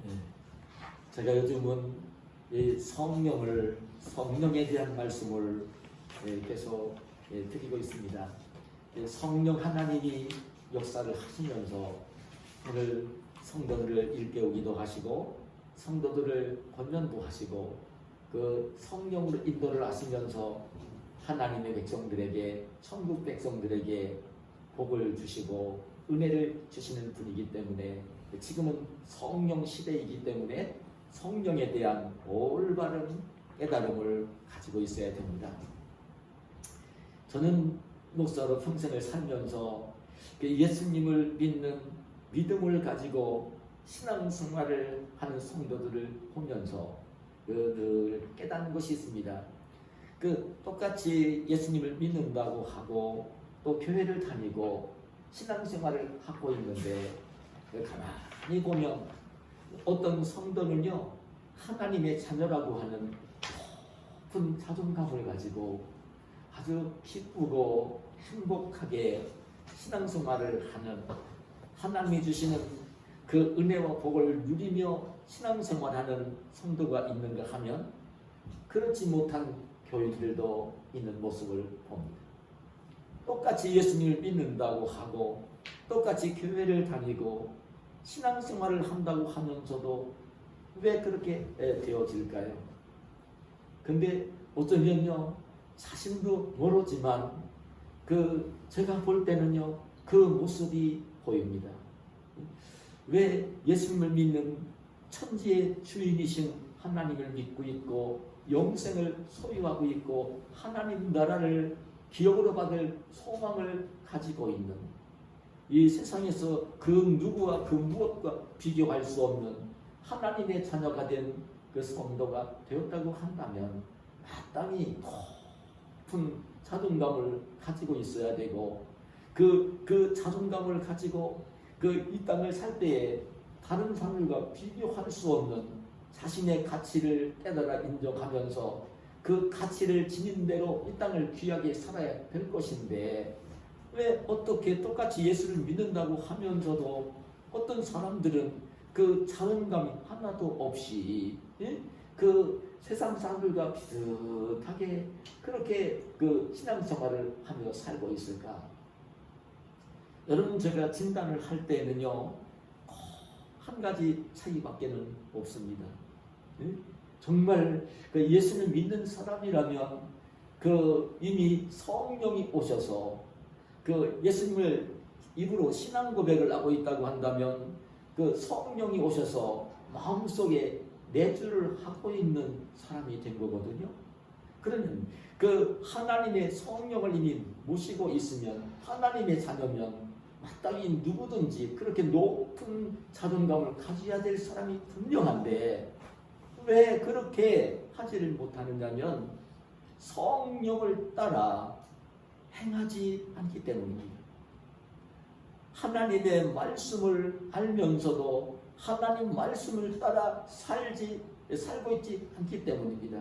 예. 제가 요즘은 이 성령에 대한 말씀을 계속 드리고 있습니다. 성령 하나님이 역사를 하시면서 오늘 성도들을 일깨우기도 하시고 성도들을 권면도 하시고 그 성령으로 인도를 하시면서 하나님의 백성들에게 천국 백성들에게 복을 주시고 은혜를 주시는 분이기 때문에 지금은 성령 시대이기 때문에 성령에 대한 올바른 깨달음을 가지고 있어야 됩니다. 저는 목사로 평생을 살면서 예수님을 믿는 믿음을 가지고 신앙생활을 하는 성도들을 보면서 늘 깨닫는 것이 있습니다. 똑같이 예수님을 믿는다고 하고 또 교회를 다니고 신앙생활을 하고 있는데 가만히 보면 어떤 성도는요 하나님의 자녀라고 하는 높은 자존감을 가지고 아주 기쁘고 행복하게 신앙생활을 하는 하나님이 주시는 그 은혜와 복을 누리며 신앙생활하는 성도가 있는가 하면 그렇지 못한 교인들도 있는 모습을 봅니다. 똑같이 예수님을 믿는다고 하고 똑같이 교회를 다니고 신앙생활을 한다고 하면서도 왜 그렇게 되어질까요? 근데 어쩌면요 자신도 모르지만 제가 볼 때는요 그 모습이 보입니다. 왜 예수님을 믿는 천지의 주인이신 하나님을 믿고 있고 영생을 소유하고 있고 하나님 나라를 기업으로 받을 소망을 가지고 있는 이 세상에서 그 누구와 그 무엇과 비교할 수 없는 하나님의 자녀가 된 그 성도가 되었다고 한다면 마땅히 높은 자존감을 가지고 있어야 되고 그 자존감을 가지고 이 땅을 살 때에 다른 사람들과 비교할 수 없는 자신의 가치를 깨달아 인정하면서 그 가치를 지닌 대로 이 땅을 귀하게 살아야 될 것인데 왜 어떻게 똑같이 예수를 믿는다고 하면서도 어떤 사람들은 그 자존감이 하나도 없이 그 세상 사람들과 비슷하게 그렇게 그 신앙생활을 하며 살고 있을까? 여러분 제가 진단을 할 때는요 한 가지 차이밖에는 없습니다. 정말 예수를 믿는 사람이라면 이미 성령이 오셔서 예수님을 입으로 신앙 고백을 하고 있다고 한다면 성령이 오셔서 마음속에 내주를 하고 있는 사람이 된 거거든요. 그러면 하나님의 성령을 이미 모시고 있으면 하나님의 자녀면 마땅히 누구든지 그렇게 높은 자존감을 가져야 될 사람이 분명한데 왜 그렇게 하지를 못하느냐면 성령을 따라 행하지 않기 때문입니다. 하나님의 말씀을 알면서도 하나님 말씀을 따라 살고 있지 않기 때문입니다.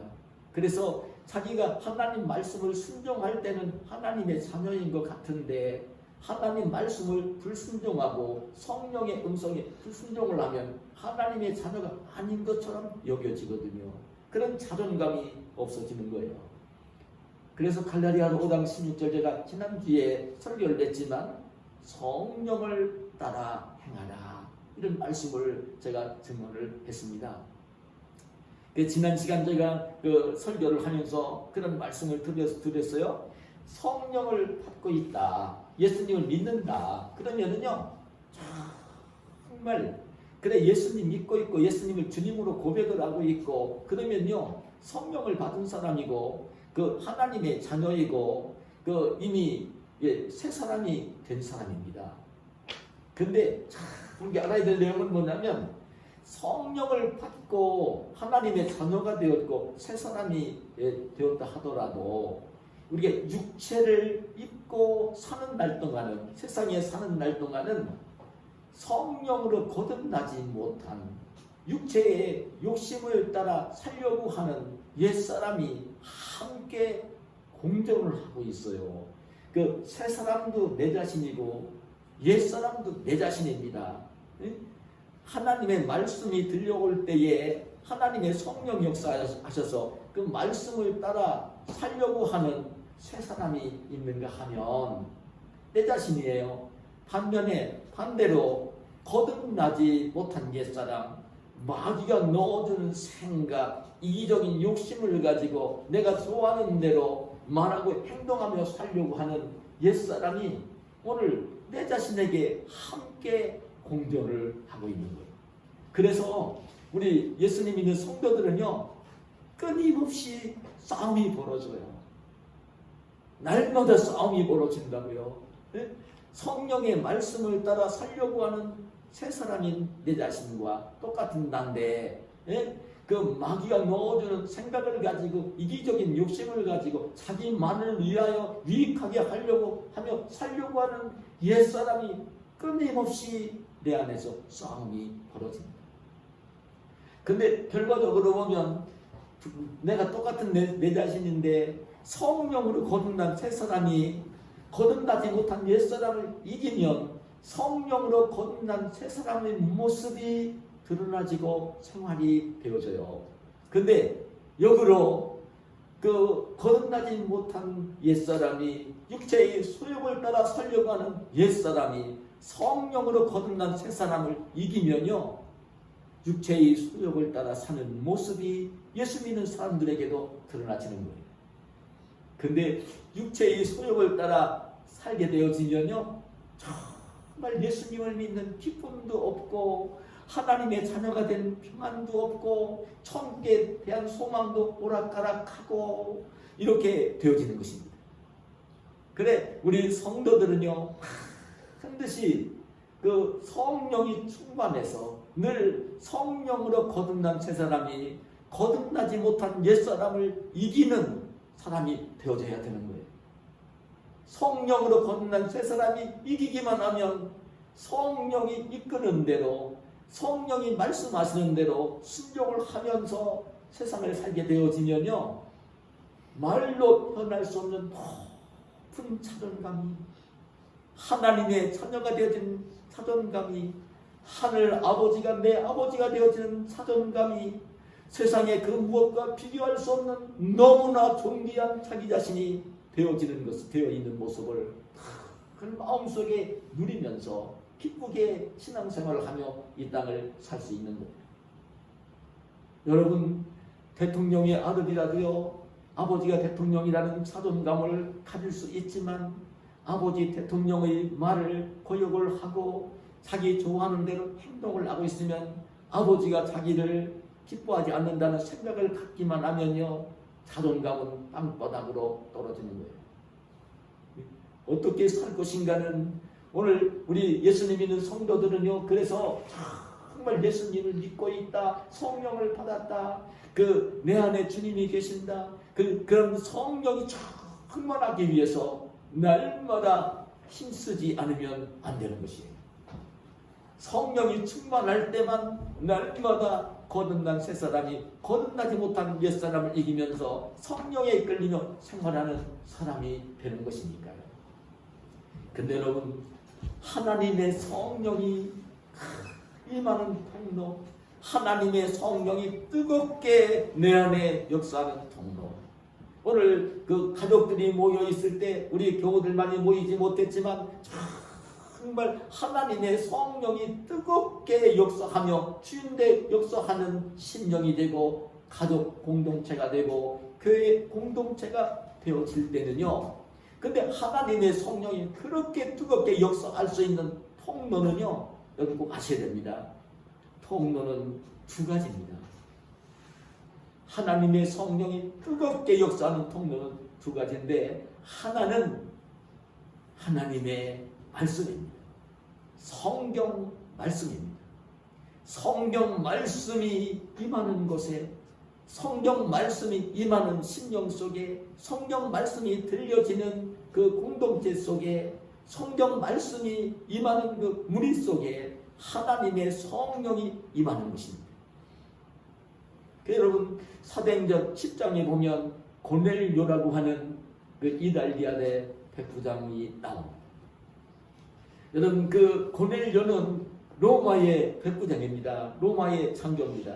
그래서 자기가 하나님 말씀을 순종할 때는 하나님의 자녀인 것 같은데 하나님 말씀을 불순종하고 성령의 음성에 불순종을 하면 하나님의 자녀가 아닌 것처럼 여겨지거든요. 그런 자존감이 없어지는 거예요. 그래서 갈라디아서 5장 16절 제가 지난주에 설교를 했지만 성령을 따라 행하라 이런 말씀을 제가 증언을 했습니다. 지난 시간 제가 설교를 하면서 그런 말씀을 드렸어요. 성령을 받고 있다. 예수님을 믿는다. 그러면은요, 정말 그래 예수님 믿고 있고 예수님을 주님으로 고백을 하고 있고 그러면요 성령을 받은 사람이고 하나님의 자녀이고 이미 새 사람이 된 사람입니다. 근데 우리가 알아야 될 내용은 뭐냐면 성령을 받고 하나님의 자녀가 되었고 새 사람이 되었다 하더라도 우리가 육체를 입고 사는 날 동안은 세상에 사는 날 동안은 성령으로 거듭나지 못한 육체의 욕심을 따라 살려고 하는 옛사람이 함께 공존을 하고 있어요. 새 사람도 내 자신이고 옛사람도 내 자신입니다. 하나님의 말씀이 들려올 때에 하나님의 성령 역사하셔서 그 말씀을 따라 살려고 하는 새 사람이 있는가 하면 내 자신이에요. 반대로 거듭나지 못한 옛사람, 마귀가 넣어주는 생각, 이기적인 욕심을 가지고 내가 좋아하는 대로 말하고 행동하며 살려고 하는 옛사람이 오늘 내 자신에게 함께 공존을 하고 있는 거예요. 그래서 우리 예수님 믿는 성도들은요, 끊임없이 싸움이 벌어져요. 날마다 싸움이 벌어진다고요. 성령의 말씀을 따라 살려고 하는 새 사람인 내 자신과 똑같은 난데, 그 마귀가 넣어주는 생각을 가지고 이기적인 욕심을 가지고 자기만을 위하여 유익하게 하려고 하며 살려고 하는 옛사람이 끊임없이 내 안에서 싸움이 벌어집니다. 근데 결과적으로 보면 내가 똑같은 내 자신인데 성령으로 거듭난 새 사람이 거듭나지 못한 옛사람을 이기면 성령으로 거듭난 새 사람의 모습이 드러나지고 생활이 되어져요. 근데 역으로 그 거듭나지 못한 옛사람이 육체의 소욕을 따라 살려고 하는 옛사람이 성령으로 거듭난 새 사람을 이기면요, 육체의 소욕을 따라 사는 모습이 예수 믿는 사람들에게도 드러나지는 거예요. 근데 육체의 소욕을 따라 살게 되어지면요, 정말 예수님을 믿는 기쁨도 없고 하나님의 자녀가 된 평안도 없고 천국에 대한 소망도 오락가락하고 이렇게 되어지는 것입니다. 그래 우리 성도들은요, 반드시 그 성령이 충만해서 늘 성령으로 거듭난 새 사람이 거듭나지 못한 옛사람을 이기는 사람이 되어져야 되는 거예요. 성령으로 거듭난 새 사람이 이기기만 하면 성령이 이끄는 대로, 성령이 말씀하시는 대로 순종을 하면서 세상을 살게 되어지면요, 말로 표현할 수 없는 높은 자존감이, 하나님의 자녀가 되어진 자존감이, 하늘 아버지가 내 아버지가 되어지는 자존감이, 세상에 그 무엇과 비교할 수 없는 너무나 존귀한 자기 자신이 되어지는 것을, 되어 있는 모습을 그 마음속에 누리면서 기쁘게 신앙생활을 하며 이 땅을 살 수 있는 겁니다. 여러분, 대통령의 아들이라도요, 아버지가 대통령이라는 자존감을 가질 수 있지만 아버지 대통령의 말을 거역을 하고 자기 좋아하는 대로 행동을 하고 있으면 아버지가 자기를 기뻐하지 않는다는 생각을 갖기만 하면요, 자존감은 땅바닥으로 떨어지는 거예요. 어떻게 살 것인가는 오늘 우리 예수님 믿는 성도들은요, 그래서 정말 예수님을 믿고 있다, 성령을 받았다, 그 내 안에 주님이 계신다, 그런 성령이 충만하기 위해서 날마다 힘쓰지 않으면 안 되는 것이에요. 성령이 충만할 때만 날마다 거듭난 새 사람이 거듭나지 못한 옛 사람을 이기면서 성령에 이끌리며 생활하는 사람이 되는 것이니까요. 근데 여러분, 하나님의 성령이 임하는 통로, 하나님의 성령이 뜨겁게 내 안에 역사하는 통로. 오늘 그 가족들이 모여 있을 때 우리 교우들만이 모이지 못했지만 정말 하나님의 성령이 뜨겁게 역사하며 주인대 역사하는 심령이 되고 가족 공동체가 되고 교회 공동체가 되어질 때는요, 근데 하나님의 성령이 그렇게 뜨겁게 역사할 수 있는 통로는요, 여러분 꼭 아셔야 됩니다. 통로는 두 가지입니다. 하나님의 성령이 뜨겁게 역사하는 통로는 두 가지인데, 하나는 하나님의 말씀입니다. 성경 말씀입니다. 성경 말씀이 임하는 곳에, 성경 말씀이 임하는 심령 속에, 성경 말씀이 들려지는 그 공동체 속에, 성경 말씀이 임하는 그 무리 속에 하나님의 성령이 임하는 것입니다. 여러분, 사도행전 10장에 보면 고넬료라고 하는 그 이달리아의 백부장이 나옵니다. 여러분, 그 고넬료는 로마의 백부장입니다. 로마의 장교입니다.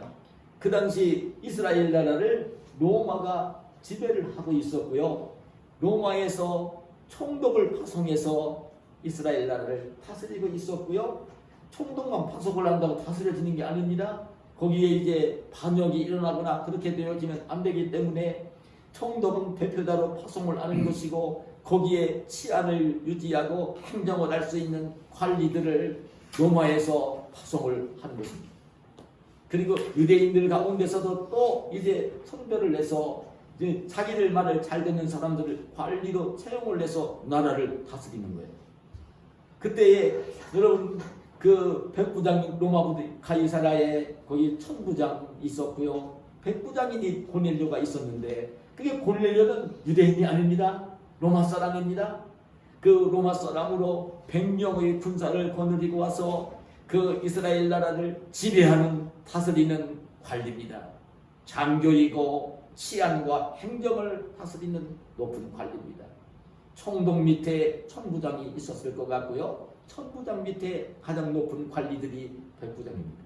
그 당시 이스라엘 나라를 로마가 지배를 하고 있었고요. 로마에서 총독을 파송해서 이스라엘 나라를 다스리고 있었고요. 총독만 파송을 한다고 다스려지는 게 아닙니다. 거기에 이제 반역이 일어나거나 그렇게 되어지면 안 되기 때문에 총독은 대표자로 파송을 하는 것이고, 거기에 치안을 유지하고 행정을 할 수 있는 관리들을 로마에서 파송을 하는 것입니다. 그리고 유대인들 가운데서도 또 이제 선별을 해서 이제 자기들 말을 잘 듣는 사람들을 관리로 채용을 해서 나라를 다스리는 거예요. 그때에 여러분 그 백부장 로마 부대 가이사라에 거기 천부장 있었고요. 백부장이니 고넬료가 있었는데, 그게 고넬료는 유대인이 아닙니다. 로마 사람입니다. 그 로마 사람으로 100명의 군사를 거느리고 와서 그 이스라엘 나라를 지배하는 다스리는 관리입니다. 장교이고 치안과 행정을 다스리는 높은 관리입니다. 총독 밑에 천부장이 있었을 것 같고요. 천부장 밑에 가장 높은 관리들이 백부장입니다.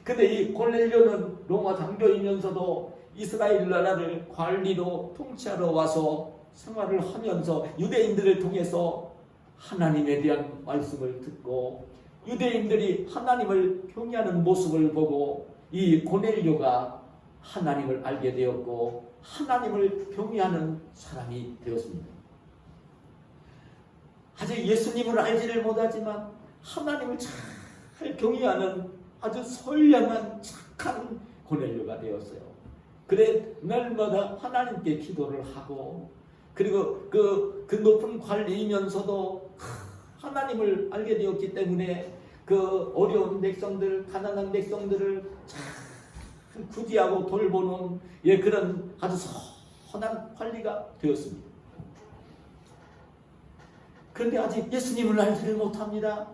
근데 이 고넬료는 로마 장교이면서도 이스라엘 나라를 관리로 통치하러 와서 생활을 하면서 유대인들을 통해서 하나님에 대한 말씀을 듣고 유대인들이 하나님을 경외하는 모습을 보고 이 고넬료가 하나님을 알게 되었고 하나님을 경외하는 사람이 되었습니다. 아직 예수님을 알지를 못하지만 하나님을 잘 경외하는 아주 선량한 착한 고넬료가 되었어요. 그래 날마다 하나님께 기도를 하고, 그리고 그 높은 관리이면서도 하나님을 알게 되었기 때문에 그 어려운 백성들, 가난한 백성들을 잘 구제하고 돌보는 그런 아주 선한 관리가 되었습니다. 그런데 아직 예수님을 알지를 못합니다.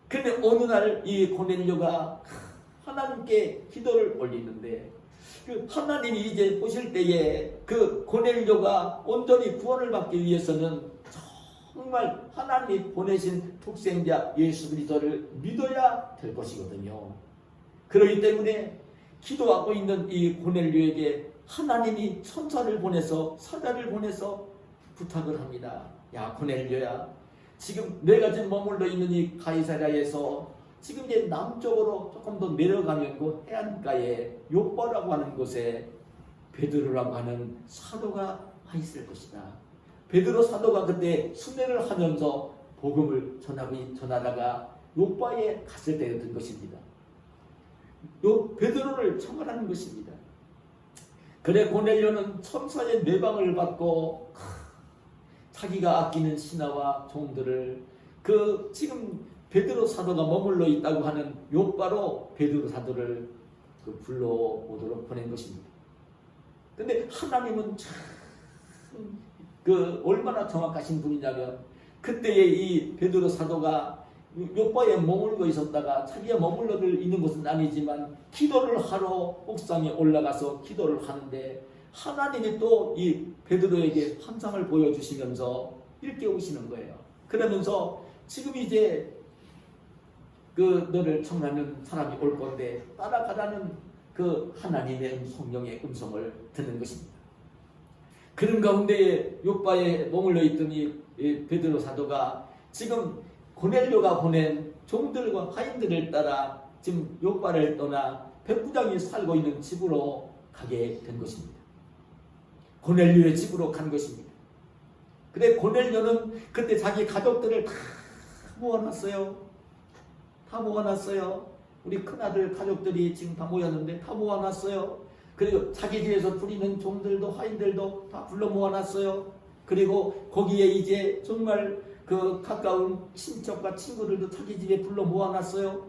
그런데 어느 날 이 고넬료가 하나님께 기도를 올리는데, 그 하나님이 이제 오실 때에 그 고넬료가 온전히 구원을 받기 위해서는 정말 하나님이 보내신 독생자 예수 그리스도를 믿어야 될 것이거든요. 그렇기 때문에 기도하고 있는 이 고넬료에게 하나님이 천사를 보내서 사자를 보내서 부탁을 합니다. 야 고넬료야, 지금 내가 지금 머물러 있는 이 가이사랴에서 지금 이제 남쪽으로 조금 더 내려가면 그 해안가에 요뻐라고 하는 곳에 베드로라고 하는 사도가 와 있을 것이다. 베드로 사도가 그때 순례를 하면서 복음을 전하다가 요빠에 갔을 때였던 것입니다. 요 베드로를 청하라는 것입니다. 그래 고넬료는 천사의 내방을 받고 자기가 아끼는 신하와 종들을 그 지금 베드로 사도가 머물러 있다고 하는 요바로 베드로 사도를 불러오도록 보낸 것입니다. 근데 하나님은 참 얼마나 정확하신 분이냐면, 그때의 이 베드로 사도가 요바에 머물고 있었다가 자기가 머물러 있는 곳은 아니지만 기도를 하러 옥상에 올라가서 기도를 하는데 하나님이 또 이 베드로에게 환상을 보여주시면서 일깨우시는 거예요. 그러면서 지금 이제 너를 청하는 사람이 올 건데 따라가라는 그 하나님의 성령의 음성을 듣는 것입니다. 그런 가운데 요바에 머물러 있던 이 베드로 사도가 지금 고넬료가 보낸 종들과 하인들을 따라 지금 요바를 떠나 백부장이 살고 있는 집으로 가게 된 것입니다. 고넬료의 집으로 간 것입니다. 근데 고넬료는 그때 자기 가족들을 다 모아놨어요. 우리 큰아들 가족들이 지금 다 모였는데 다 모아놨어요. 그리고 자기 집에서 부리는 종들도 하인들도 다 불러 모아놨어요. 그리고 거기에 이제 정말 그 가까운 친척과 친구들도 자기 집에 불러 모아놨어요.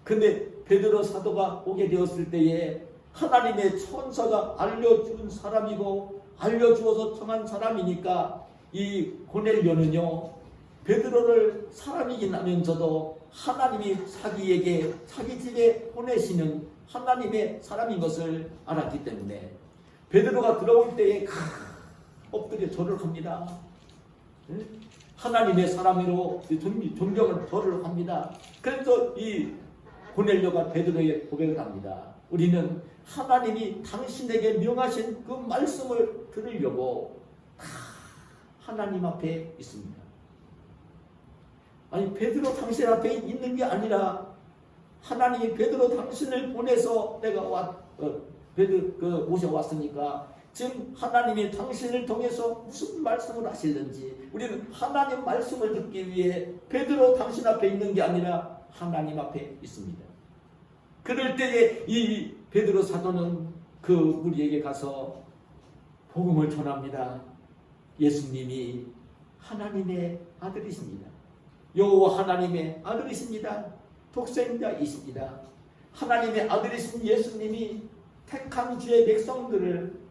근데 베드로 사도가 오게 되었을 때에 하나님의 천사가 알려준 사람이고 알려주어서 청한 사람이니까 이 고넬료는요 베드로를 사람이긴 하면서도 하나님이 자기에게 자기 집에 보내시는 하나님의 사람인 것을 알았기 때문에 베드로가 들어올 때에 엎드려 절을 합니다. 하나님의 사람으로 존경을 절을 합니다. 그래서 이 고넬료가 베드로에게 고백을 합니다. 우리는 하나님이 당신에게 명하신 그 말씀을 들으려고 다 하나님 앞에 있습니다. 아니 베드로 당신 앞에 있는 게 아니라 하나님이 베드로 당신을 보내서 내가 모셔왔으니까 지금 하나님이 당신을 통해서 무슨 말씀을 하실는지 우리는 하나님 말씀을 듣기 위해 베드로 당신 앞에 있는 게 아니라 하나님 앞에 있습니다. 그럴 때에 이 베드로 사도는 그 무리에게 가서 복음을 전합니다. 예수님이 하나님의 아들이십니다. 여호와 하나님의 아들이십니다. 독생자이십니다. 하나님의 아들이신 예수님이 택한 주의 백성들을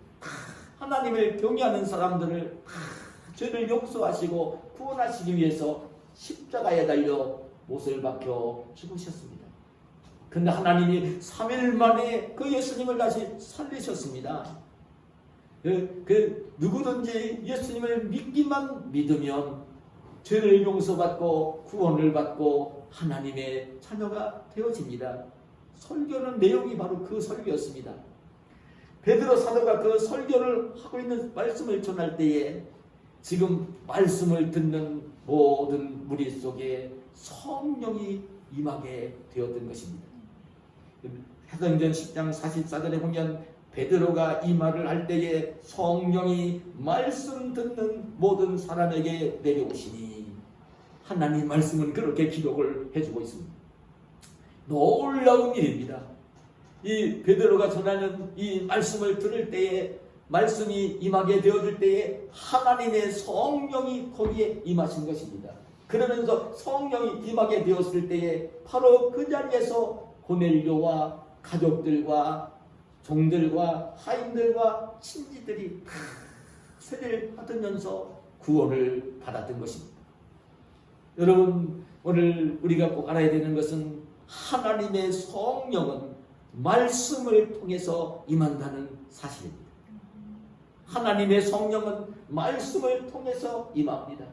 하나님을 경외하는 사람들을 죄를 용서하시고 구원하시기 위해서 십자가에 달려 못을 박혀 죽으셨습니다. 그런데 하나님이 3일 만에 그 예수님을 다시 살리셨습니다. 누구든지 예수님을 믿기만 믿으면 죄를 용서받고 구원을 받고 하나님의 자녀가 되어집니다. 설교는 내용이 바로 그 설교였습니다. 베드로 사도가 그 설교를 하고 있는 말씀을 전할 때에 지금 말씀을 듣는 모든 무리 속에 성령이 임하게 되었던 것입니다. 사도행전 10장 44절에 보면 베드로가 이 말을 할 때에 성령이 말씀 듣는 모든 사람에게 내려오시니 하나님 말씀은 그렇게 기록을 해주고 있습니다. 놀라운 일입니다. 이 베드로가 전하는 이 말씀을 들을 때에 말씀이 임하게 되어질 때에 하나님의 성령이 거기에 임하신 것입니다. 그러면서 성령이 임하게 되었을 때에 바로 그 자리에서 고넬료와 가족들과 종들과 하인들과 친지들이 다 세례를 받으면서 구원을 받았던 것입니다. 여러분 오늘 우리가 꼭 알아야 되는 것은 하나님의 성령은 말씀을 통해서 임한다는 사실입니다. 하나님의 성령은 말씀을 통해서 임합니다.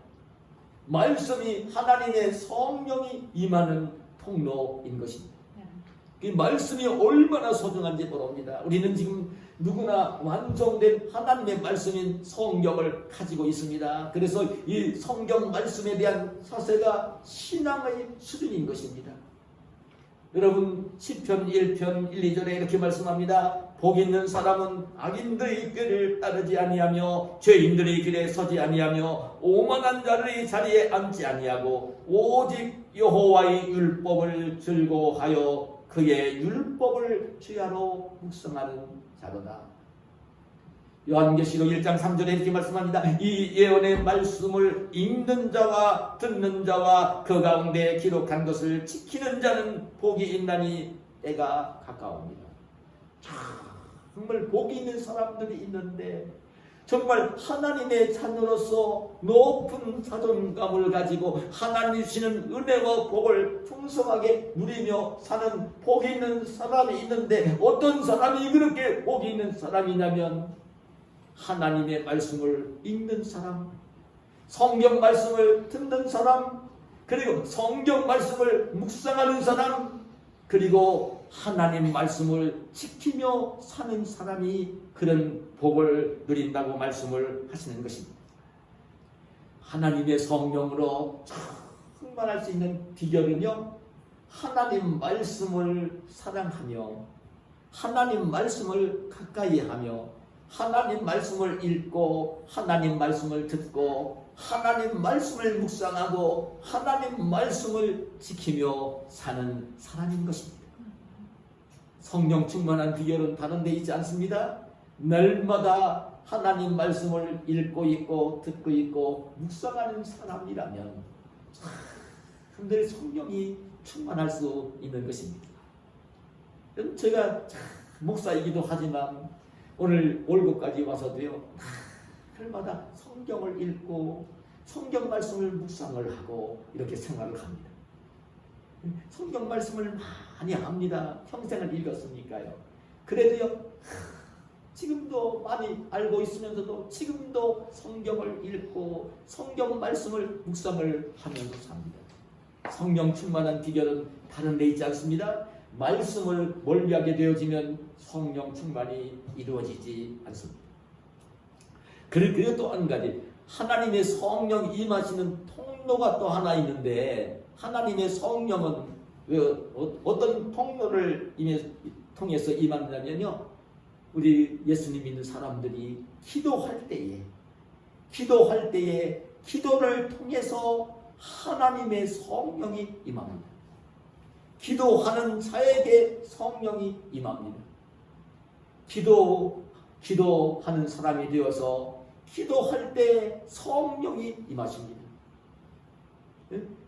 말씀이 하나님의 성령이 임하는 통로인 것입니다. 그 말씀이 얼마나 소중한지 모릅니다. 우리는 지금 누구나 완성된 하나님의 말씀인 성경을 가지고 있습니다. 그래서 이 성경 말씀에 대한 사세가 신앙의 수준인 것입니다. 여러분 시편 1편 1, 2절에 이렇게 말씀합니다. 복 있는 사람은 악인들의 꾀를 따르지 아니하며 죄인들의 길에 서지 아니하며 오만한 자들의 자리에 앉지 아니하고 오직 여호와의 율법을 즐거워하여 그의 율법을 주야로 묵상하는 자로다. 요한계시록 1장 3절에 이렇게 말씀합니다. 이 예언의 말씀을 읽는 자와 듣는 자와 그 가운데 기록한 것을 지키는 자는 복이 있나니 때가 가까웁니다. 정말 복이 있는 사람들이 있는데 정말 하나님의 자녀로서 높은 자존감을 가지고 하나님 주시는 은혜와 복을 풍성하게 누리며 사는 복이 있는 사람이 있는데 어떤 사람이 그렇게 복이 있는 사람이냐면 하나님의 말씀을 읽는 사람, 성경 말씀을 듣는 사람, 그리고 성경 말씀을 묵상하는 사람, 그리고 하나님 말씀을 지키며 사는 사람이 그런 복을 누린다고 말씀을 하시는 것입니다. 하나님의 성령으로 충만할 수 있는 비결은요, 하나님 말씀을 사랑하며 하나님 말씀을 가까이 하며 하나님 말씀을 읽고 하나님 말씀을 듣고 하나님 말씀을 묵상하고 하나님 말씀을 지키며 사는 사람인 것입니다. 성령 충만한 비결은 다른 데 있지 않습니다. 날마다 하나님 말씀을 읽고 있고 듣고 있고 묵상하는 사람이라면 늘 성령이 충만할 수 있는 것입니다. 제가 목사이기도 하지만 오늘 월급까지 와서도요, 날마다 성경을 읽고 성경 말씀을 묵상을 하고 이렇게 생활을 합니다. 성경 말씀을 많이 합니다. 평생을 읽었으니까요. 그래도요, 지금도 많이 알고 있으면서도 지금도 성경을 읽고 성경 말씀을 묵상을 하면서 삽니다. 성령 충만한 비결은 다른 데 있지 않습니다. 말씀을 멀리하게 되어지면 성령 충만이 이루어지지 않습니다. 그리고 또 한 가지, 하나님의 성령 임하시는 통로가 또 하나 있는데, 하나님의 성령은 어떤 통로를 통해서 임한다면요, 우리 예수님 믿는 사람들이 기도할 때에 기도를 통해서 하나님의 성령이 임합니다. 기도하는 자에게 성령이 임합니다. 기도하는 사람이 되어서 기도할 때 성령이 임하십니다.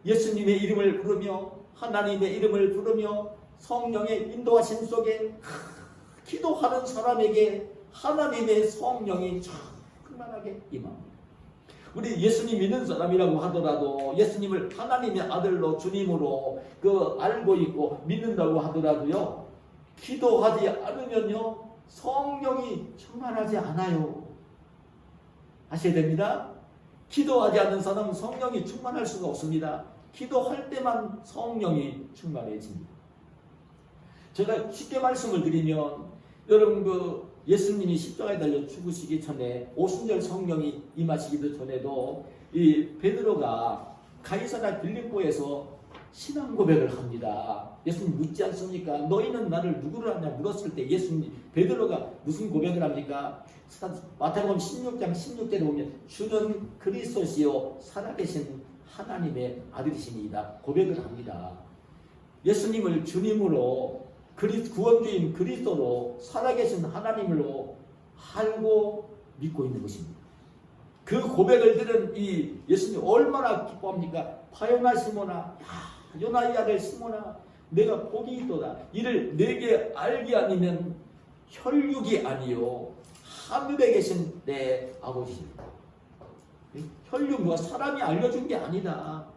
예수님의 이름을 부르며 하나님의 이름을 부르며 성령의 인도하심 속에 기도하는 사람에게 하나님의 성령이 충만하게 임합니다. 우리 예수님 믿는 사람이라고 하더라도 예수님을 하나님의 아들로 주님으로 알고 있고 믿는다고 하더라도요, 기도하지 않으면요 성령이 충만하지 않아요. 아셔야 됩니다. 기도하지 않는 사람은 성령이 충만할 수가 없습니다. 기도할 때만 성령이 충만해집니다. 제가 쉽게 말씀을 드리면, 여러분 예수님이 십자가에 달려 죽으시기 전에 오순절 성령이 임하시기도 전에도 이 베드로가 가이사랴 빌립보에서 신앙 고백을 합니다. 예수님 묻지 않습니까? 너희는 나를 누구를 하냐 물었을 때 베드로가 무슨 고백을 합니까? 마태복음 16장 16절에 보면 주는 그리스도시요 살아계신 하나님의 아들이시니이다 고백을 합니다. 예수님을 주님으로 구원주인 그리스도로 살아계신 하나님으로 알고 믿고 있는 것입니다. 그 고백을 들은 이 예수님 얼마나 기뻐합니까? 파요나 시모나, 요나의 아들 시모나, 내가 복이 있도다. 이를 내게 알게 아니면 혈육이 아니요 하늘에 계신 내 아버지입니다. 혈육 누가 사람이 알려준 게 아니다.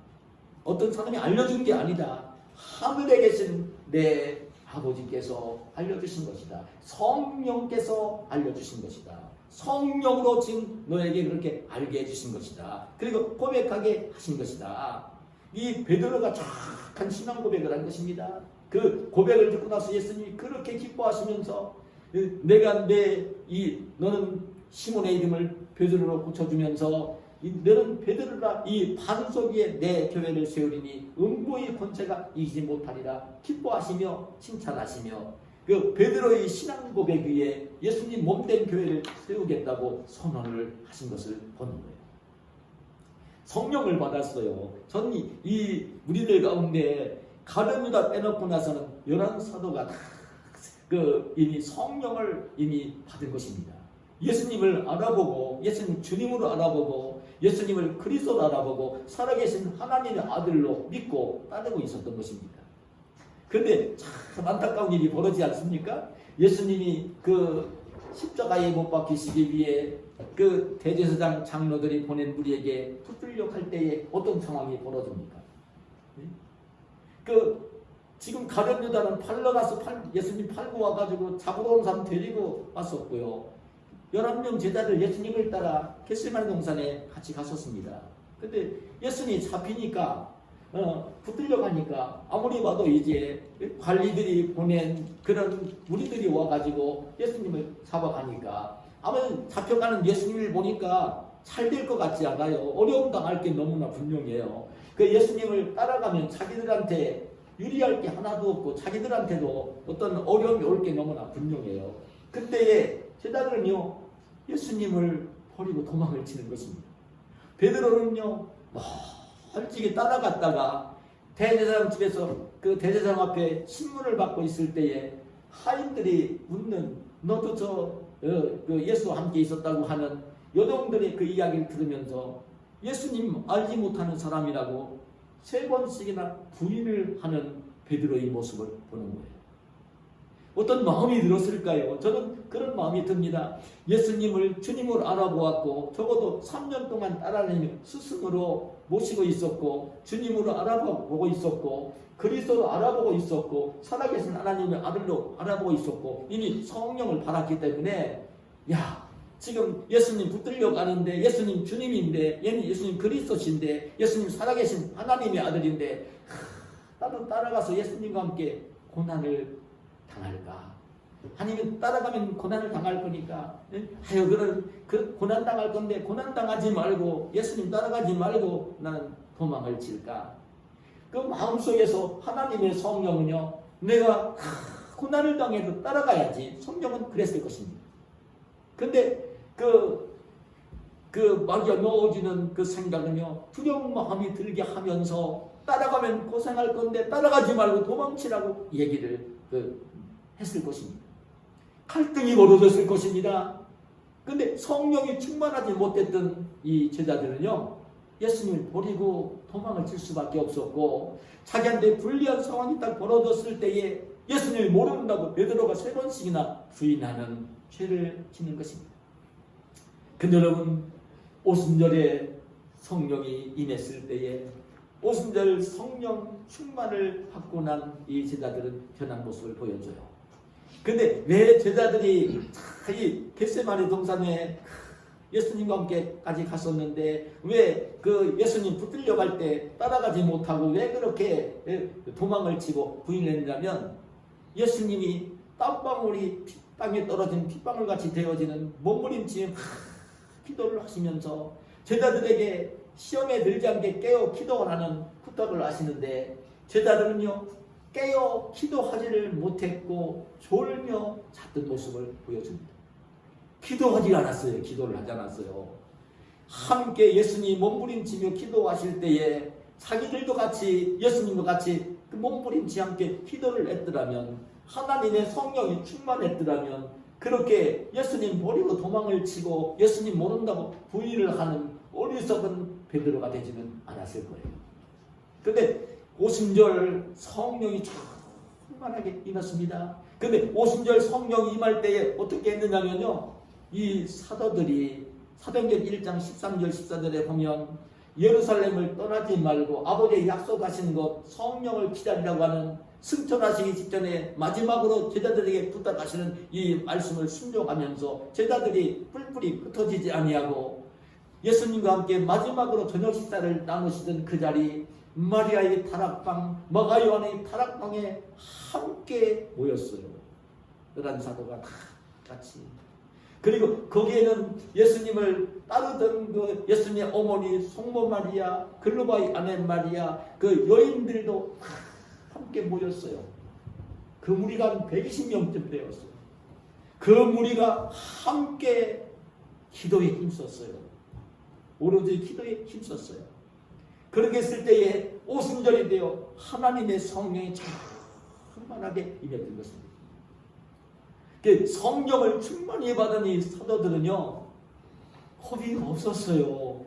어떤 사람이 알려준 게 아니다. 하늘에 계신 내 아버지께서 알려주신 것이다. 성령께서 알려주신 것이다. 성령으로 지금 너에게 그렇게 알게 해주신 것이다. 그리고 고백하게 하신 것이다. 이 베드로가 착한 신앙 고백을 한 것입니다. 그 고백을 듣고 나서 예수님이 그렇게 기뻐하시면서 너는 시몬의 이름을 베드로로 고쳐주면서 너는 베드로라 이 반석 위에 내 교회를 세우리니 음부의 권세가 이기지 못하리라 기뻐하시며 칭찬하시며 그 베드로의 신앙 고백 위에 예수님 몸된 교회를 세우겠다고 선언을 하신 것을 보는 거예요. 성령을 받았어요. 저는 이 우리들 가운데 가룟유다 빼놓고 나서는 11사도가 이미 성령을 이미 받은 것입니다. 예수님을 알아보고 예수님 주님으로 알아보고 예수님을 그리스도로 알아보고 살아계신 하나님의 아들로 믿고 따르고 있었던 것입니다. 그런데 참 안타까운 일이 벌어지지 않습니까? 예수님이 십자가에 못 박히시기 위해 대제사장 장로들이 보낸 무리에게 붙들려갈 때에 어떤 상황이 벌어집니까? 지금 가룟유다는 예수님 팔고 와가지고 잡으러 온 사람 데리고 왔었고요. 11명 제자들 예수님을 따라 겟세마네 동산에 같이 갔었습니다. 근데 예수님이 잡히니까 붙들려 가니까 아무리 봐도 이제 관리들이 보낸 그런 무리들이 와가지고 예수님을 잡아가니까 아무튼 잡혀가는 예수님을 보니까 잘 될 것 같지 않아요. 어려움 당할 게 너무나 분명해요. 그 예수님을 따라가면 자기들한테 유리할 게 하나도 없고 자기들한테도 어떤 어려움이 올 게 너무나 분명해요. 그때에 제자들은요 예수님을 버리고 도망을 치는 것입니다. 베드로는요 멀찍이 따라갔다가 대제사장 집에서 그 대제사장 앞에 신문을 받고 있을 때에 하인들이 묻는 너도 예수와 함께 있었다고 하는 여종들의 그 이야기를 들으면서 예수님 알지 못하는 사람이라고 3번씩이나 부인을 하는 베드로의 모습을 보는 거예요. 어떤 마음이 들었을까요? 저는 그런 마음이 듭니다. 예수님을 주님으로 알아보았고 적어도 3년 동안 따라다니며 스승으로 모시고 있었고 주님으로 알아보고 있었고 그리스도로 알아보고 있었고 살아계신 하나님의 아들로 알아보고 있었고 이미 성령을 받았기 때문에 야, 지금 예수님 붙들려 가는데 예수님 주님인데 예수님 그리스도신데 예수님 살아계신 하나님의 아들인데 나도 따라가서 예수님과 함께 고난을 당할까? 아니면 따라가면 고난을 당할 거니까 아유 그 고난 당할 건데 고난 당하지 말고 예수님 따라가지 말고 나는 도망을 칠까? 그 마음속에서 하나님의 성령은요, 내가 고난을 당해도 따라가야지. 성령은 그랬을 것입니다. 근데 마귀가 넣어주는 그 생각은요, 두려운 마음이 들게 하면서 따라가면 고생할 건데 따라가지 말고 도망치라고 얘기를 했을 것입니다. 갈등이 벌어졌을 것입니다. 근데 성령이 충만하지 못했던 이 제자들은요, 예수님을 버리고 도망을 칠 수밖에 없었고, 자기한테 불리한 상황이 딱 벌어졌을 때에 예수님을 모른다고 베드로가 3번씩이나 부인하는 죄를 짓는 것입니다. 근데 여러분, 오순절에 성령이 임했을 때에 오순절 성령 충만을 받고 난 이 제자들은 변한 모습을 보여줘요. 근데 왜 제자들이 이 겟세마네 동산에 예수님과 함께까지 갔었는데 왜 그 예수님 붙들려 갈 때 따라가지 못하고 왜 그렇게 도망을 치고 부인을 했냐면, 예수님이 땀방울이 땅에 떨어진 핏방울 같이 되어지는 몸부림치며 기도를 하시면서 제자들에게 시험에 들지 않게 깨어 기도를 하는 부탁을 하시는데, 제자들은요 깨어 기도하지를 못했고 졸며 잤던 모습을 보여줍니다. 기도하지 않았어요. 기도를 하지 않았어요. 함께 예수님이 몸부림치며 기도하실 때에 자기들도 같이 예수님과 같이 그 몸부림치 함께 기도를 했더라면, 하나님의 성령이 충만했더라면 그렇게 예수님 버리고 도망을 치고 예수님 모른다고 부인을 하는 어리석은 베드로가 되지는 않았을 거예요. 그런데 오순절 성령이 충만하게 임했습니다. 근데 오순절 성령이 임할 때에 어떻게 했느냐면요, 이 사도들이 사도행전 1장 13절 14절에 보면 예루살렘을 떠나지 말고 아버지의 약속하신 것 성령을 기다리라고 하는, 승천하시기 직전에 마지막으로 제자들에게 부탁하시는 이 말씀을 순종하면서 제자들이 뿔뿔이 흩어지지 아니하고 예수님과 함께 마지막으로 저녁 식사를 나누시던 그 자리, 마리아의 다락방, 마가요한의 다락방에 함께 모였어요. 11사도가 다 같이. 그리고 거기에는 예수님을 따르던 그 예수님의 어머니 성모 마리아, 글로바의 아내 마리아, 그 여인들도 함께 모였어요. 그 무리가 한 120명쯤 되었어요. 그 무리가 함께 기도에 힘썼어요. 오로지 기도에 힘썼어요. 그렇게 했을 때에 오순절이 되어 하나님의 성령이 충만하게 임했던 것입니다. 성령을 충만히 받은 이 사도들은요, 겁이 없었어요.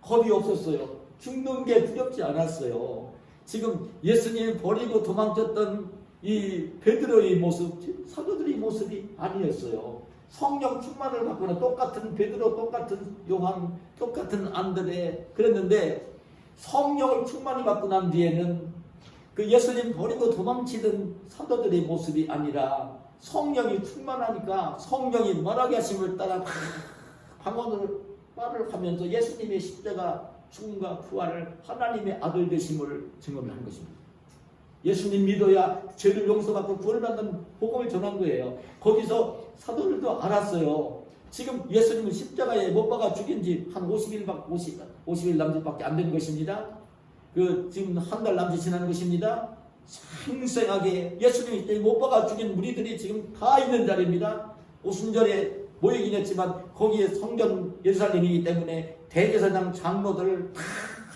겁이 없었어요. 죽는 게 두렵지 않았어요. 지금 예수님 버리고 도망쳤던 이 베드로의 모습, 사도들의 모습이 아니었어요. 성령 충만을 받고는 똑같은 베드로, 똑같은 요한, 똑같은 안드레 그랬는데, 성령을 충만히 받고 난 뒤에는 그 예수님 버리고 도망치던 사도들의 모습이 아니라 성령이 충만하니까 성령이 말하게 하심을 따라 방언을 말을 하면서 예수님의 십자가 죽음과 부활을 하나님의 아들 되심을 증언한 것입니다. 예수님 믿어야 죄를 용서받고 구원받는 복음을 전한 거예요. 거기서 사도들도 알았어요. 지금 예수님은 십자가에 못 박아 죽인 지 한 50일 남짓밖에 안 된 것입니다. 지금 한 달 남짓 지난 것입니다. 생생하게 예수님이 못 박아 죽인 무리들이 지금 다 있는 자리입니다. 오순절에 모이긴 했지만 거기에 성전 예루살렘이기 때문에 대제사장 장로들 다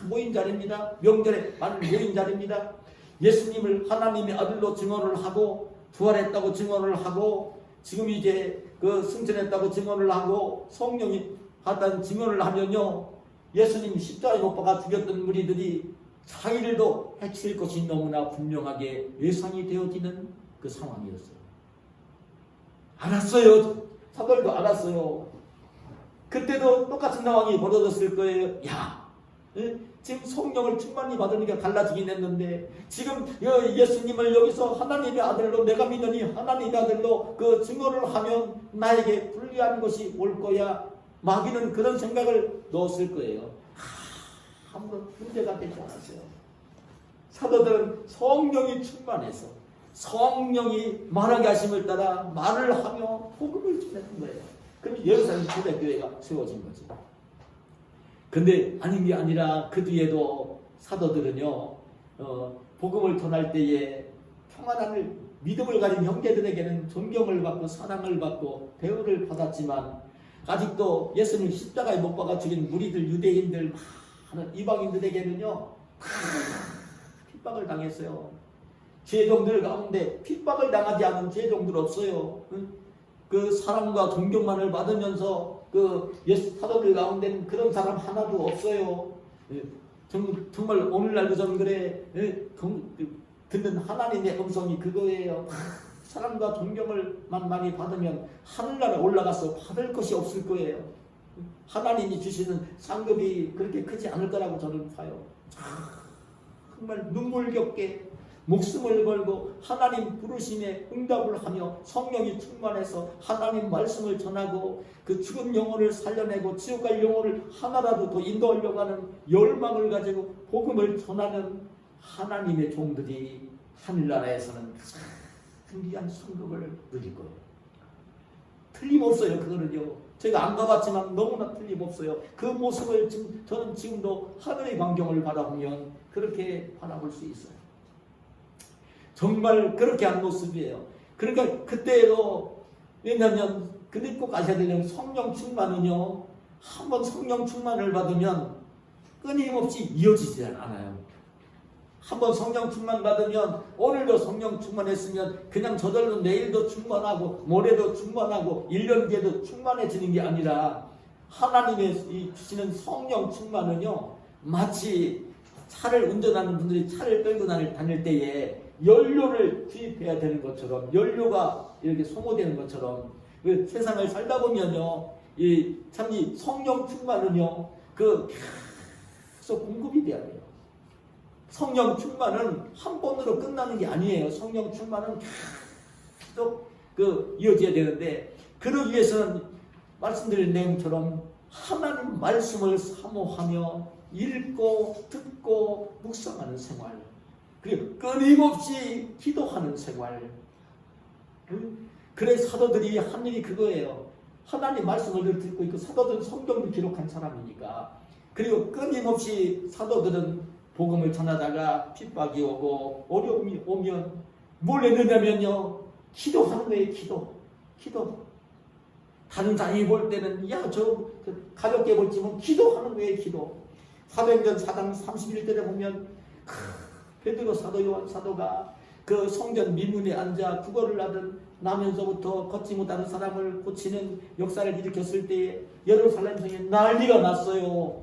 모인 자리입니다. 명절에 많은 모인 자리입니다. 예수님을 하나님의 아들로 증언을 하고 부활했다고 증언을 하고 지금 이제 승천했다고 증언을 하고 성령이 하다는 증언을 하면요, 예수님 십자가에 못 박아 죽였던 무리들이 자기들도 해칠 것이 너무나 분명하게 예상이 되어지는 그 상황이었어요. 알았어요. 사도들도 알았어요. 그때도 똑같은 상황이 벌어졌을 거예요. 야, 지금 성령을 충만히 받으니까 달라지긴 했는데 지금 예수님을 여기서 하나님의 아들로 내가 믿으니 하나님의 아들로 그 증거를 하면 나에게 불리한 것이 올 거야. 마귀는 그런 생각을 넣었을 거예요. 아무런 문제가 되지 않았어요. 사도들은 성령이 충만해서 성령이 말하게 하심을 따라 말을 하며 복음을 전하는 거예요. 그럼 예루살렘 초대교회가 세워진 거죠. 근데 아닌 게 아니라 그 뒤에도 사도들은요, 복음을 전할 때에 평안함을, 믿음을 가진 형제들에게는 존경을 받고 사랑을 받고 대우를 받았지만 아직도 예수님 십자가에 못 박아 죽인 무리들, 유대인들, 많은 이방인들에게는요 핍박을 당했어요. 죄종들 가운데 핍박을 당하지 않은 죄종들 없어요. 그 사랑과 존경만을 받으면서 그 예수 사도들 가운데는 그런 사람 하나도 없어요. 정말 오늘날도 저는 그래. 듣는 하나님의 음성이 그거예요. 사랑과 존경을만 많이 받으면 하늘나라에 올라가서 받을 것이 없을 거예요. 하나님이 주시는 상급이 그렇게 크지 않을 거라고 저는 봐요. 정말 눈물겹게 목숨을 걸고 하나님 부르심에 응답을 하며 성령이 충만해서 하나님 말씀을 전하고 그 죽은 영혼을 살려내고 지옥 갈 영혼을 하나라도 더 인도하려고 하는 열망을 가지고 복음을 전하는 하나님의 종들이 하늘나라에서는 가장 귀한 성급을 누릴 거예요. 틀림없어요. 그거는요. 제가 안 가봤지만 너무나 틀림없어요. 그 모습을 저는 지금도 하늘의 광경을 바라보면 그렇게 바라볼 수 있어요. 정말 그렇게 한 모습이에요. 그러니까 그때도 왜냐하면 근데 꼭 아셔야 되는 성령 충만은요, 한번 성령 충만을 받으면 끊임없이 이어지지 않아요. 한번 성령 충만 받으면 오늘도 성령 충만했으면 그냥 저절로 내일도 충만하고 모레도 충만하고 1년 뒤에도 충만해지는 게 아니라 하나님의 주시는 성령 충만은요, 마치 차를 운전하는 분들이 차를 끌고 다닐 때에 연료를 투입해야 되는 것처럼, 연료가 이렇게 소모되는 것처럼 세상을 살다 보면요, 이 성령 충만은요, 계속 공급이 돼야 돼요. 성령 충만은 한 번으로 끝나는 게 아니에요. 성령 충만은 계속 이어져야 되는데, 그러기 위해서는 말씀드린 내용처럼 하나님 말씀을 사모하며 읽고 듣고 묵상하는 생활, 그리고 끊임없이 기도하는 생활. 그래 사도들이 한 일이 그거예요. 하나님 말씀을 듣고 있고, 사도들은 성경을 기록한 사람이니까. 그리고 끊임없이 사도들은 복음을 전하다가 핍박이 오고 어려움이 오면 뭘 했느냐면요, 기도하는 거예요. 기도. 다른 사람이 볼 때는 저 가볍게 볼지만 기도하는 거예요. 기도. 사도행전 4장 31절에 보면 베드로 사도, 요한 사도가 그 성전 미문에 앉아 구걸을 하던 나면서부터 걷지 못하는 사람을 고치는 역사를 일으켰을 때에 예루살렘 성에 난리가 났어요.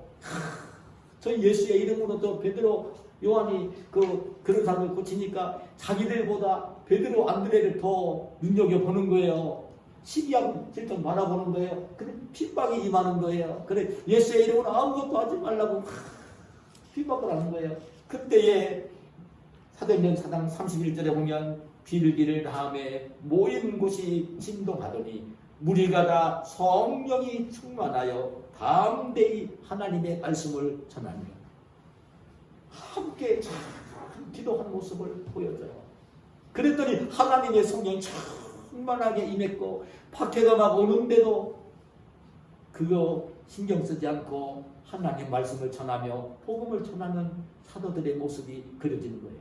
저 예수의 이름으로도 베드로, 요한이 그런 사람을 고치니까 자기들보다 베드로, 안드레를 더 눈여겨보는 거예요. 시기하고 질투 바라보는 거예요. 근데 핍박이 임하는 거예요. 그래 예수의 이름으로 아무것도 하지 말라고 핍박을 하는 거예요. 그때에 사도행전 4장 31절에 보면 빌기를 다음에 모인 곳이 진동하더니 무리가 다 성령이 충만하여 담대히 하나님의 말씀을 전하며 함께 참 기도하는 모습을 보여줘요. 그랬더니 하나님의 성령이 충만하게 임했고, 박해가 막 오는데도 그거 신경 쓰지 않고 하나님 말씀을 전하며 복음을 전하는 사도들의 모습이 그려지는 거예요.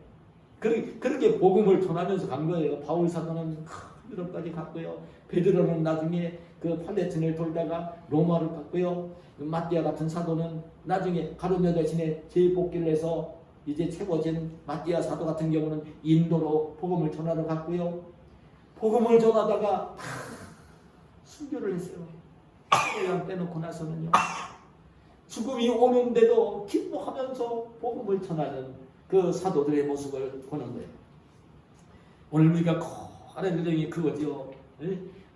그렇게 복음을 전하면서 간 거예요. 바울 사도는 유럽까지 갔고요. 베드로는 나중에 그 팔레틴을 돌다가 로마를 갔고요. 마띠아 같은 사도는 나중에 가룟 대신에 재복귀를 해서 이제 채워진 마띠아 사도 같은 경우는 인도로 복음을 전하러 갔고요. 복음을 전하다가 순교를 했어요. 그냥 빼놓고 나서는요, 죽음이 오는데도 기뻐하면서 복음을 전하는 그 사도들의 모습을 보는 거예요. 오늘 우리가 꼭 알아야 될 내용이 그거죠.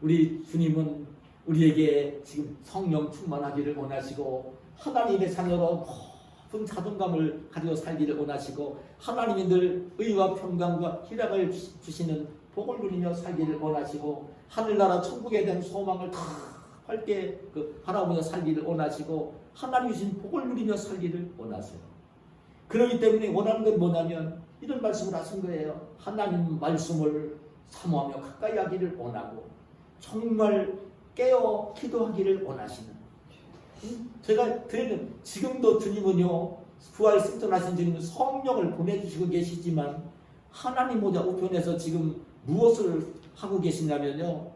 우리 주님은 우리에게 지금 성령 충만하기를 원하시고 하나님의 자녀로 높은 자존감을 가지고 살기를 원하시고 하나님이 늘 의와 평강과 희락을 주시는 복을 누리며 살기를 원하시고 하늘나라 천국에 대한 소망을 다 밝게 바라보며 살기를 원하시고 하나님이 주신 복을 누리며 살기를 원하세요. 그렇기 때문에 원하는 건 뭐냐면 이런 말씀을 하신 거예요. 하나님 말씀을 사모하며 가까이 하기를 원하고 정말 깨어 기도하기를 원하시는, 제가 드리는, 지금도 주님은요 부활 승천하신 주님은 성령을 보내주시고 계시지만 하나님 보좌 우편에서 지금 무엇을 하고 계시냐면요,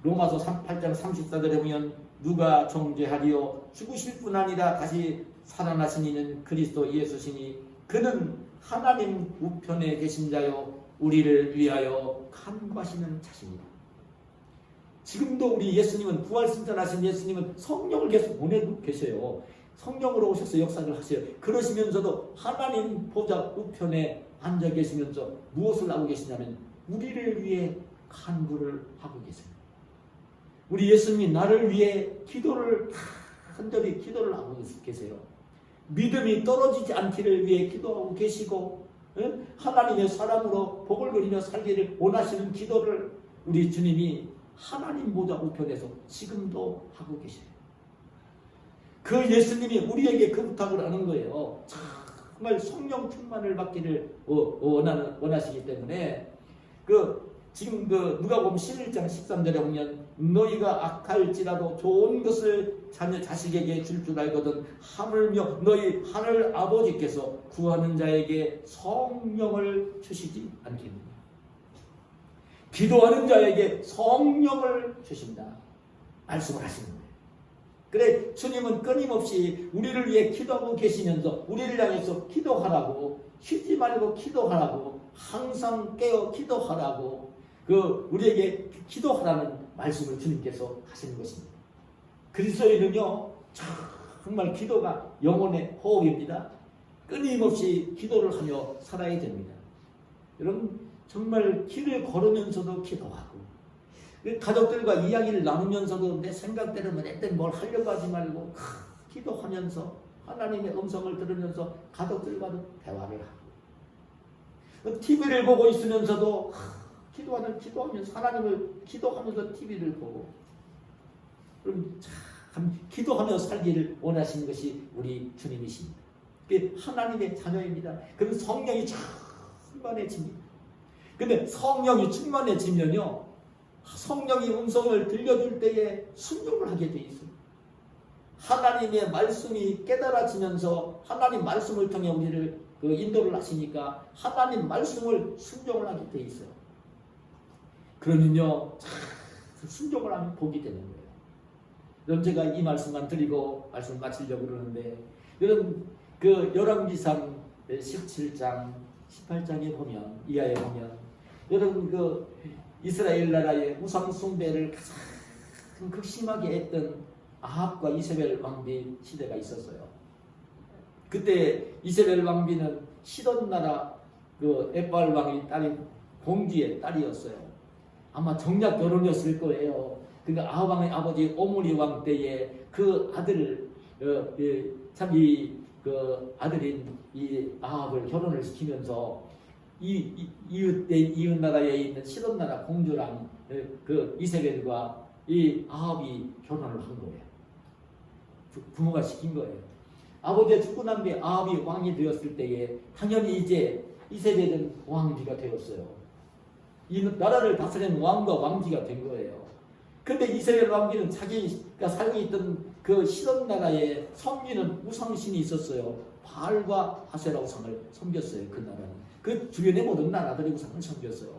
로마서 8장 34절에 보면 누가 정죄하리요 죽으실 뿐 아니라 다시 살아나신 이는 그리스도 예수시니 그는 하나님 우편에 계신 자요 우리를 위하여 간구하시는 자십니다. 지금도 우리 예수님은, 부활 승천하신 예수님은 성령을 계속 보내고 계셔요. 성령으로 오셔서 역사를 하셔요. 그러시면서도 하나님 보좌 우편에 앉아 계시면서 무엇을 하고 계시냐면 우리를 위해 간구를 하고 계세요. 우리 예수님이 나를 위해 기도를 간절히 기도를 하고 계세요. 믿음이 떨어지지 않기를 위해 기도하고 계시고, 하나님의 사람으로 복을 누리며 살기를 원하시는 기도를 우리 주님이 하나님 보좌 우편에서 지금도 하고 계셔요. 그 예수님이 우리에게 그 부탁을 하는 거예요. 정말 성령 충만을 받기를 원하시기 때문에 지금 누가복음 11장 13절에 보면 너희가 악할지라도 좋은 것을 자식에게 줄 줄 알거든 하물며 너희 하늘 아버지께서 구하는 자에게 성령을 주시지 않겠느냐. 기도하는 자에게 성령을 주신다 말씀을 하시는 거예요. 그래 주님은 끊임없이 우리를 위해 기도하고 계시면서 우리를 향해서 기도하라고, 쉬지 말고 기도하라고, 항상 깨어 기도하라고 우리에게 기도하라는 말씀을 주님께서 하시는 것입니다. 그리스도인은요 정말 기도가 영혼의 호흡입니다. 끊임없이 기도를 하며 살아야 됩니다. 여러분 정말 길을 걸으면서도 기도하고 가족들과 이야기를 나누면서도 내 생각대로 내땐 뭘 하려고 하지 말고 기도하면서 하나님의 음성을 들으면서 가족들과도 대화를 하고, TV를 보고 있으면서도 기도하면서 하나님을 기도하면서 TV를 보고, 그럼 참 기도하며 살기를 원하시는 것이 우리 주님이십니다. 하나님의 자녀입니다. 그럼 성령이 충만해집니다. 근데 성령이 충만해지면요 성령이 음성을 들려줄 때에 순종을 하게 돼 있어요. 하나님의 말씀이 깨달아지면서 하나님 말씀을 통해 우리를 인도를 하시니까 하나님 말씀을 순종을 하게 돼 있어요. 그러면요 순종을 하면 복이 되는 거예요. 여러분 제가 이 말씀만 드리고 말씀 마치려고 그러는데, 여러분 열왕기상 17장 18장에 보면, 이하에 보면 여러분 이스라엘 나라의 우상 숭배를 가장 극심하게 했던 아합과 이세벨 왕비 시대가 있었어요. 그때 이세벨 왕비는 시돈 나라 에발 왕의 딸이 공주의 딸이었어요. 아마 정략 결혼이었을 거예요. 그러니까 아합 왕의 아버지 오므리 왕 때에 그 아들을 아들인 이 아합을 결혼을 시키면서 이웃 나라에 있는 시돈 나라 공주랑 이세벨과 이 아합이 결혼을 한 거예요. 부모가 시킨 거예요. 아버지가 죽고 난 뒤에 아합이 왕이 되었을 때에 당연히 이제 이세벨은 왕비가 되었어요. 이 나라를 다스리는 왕과 왕비가 된 거예요. 근데 이세벨 왕비는 자기가 살고 있던 그 시돈 나라에 섬기는 우상신이 있었어요. 바알과 아세라 우상을 섬겼어요. 그 나라는. 그 주변의 모든 나라들이 우상을 섬겼어요.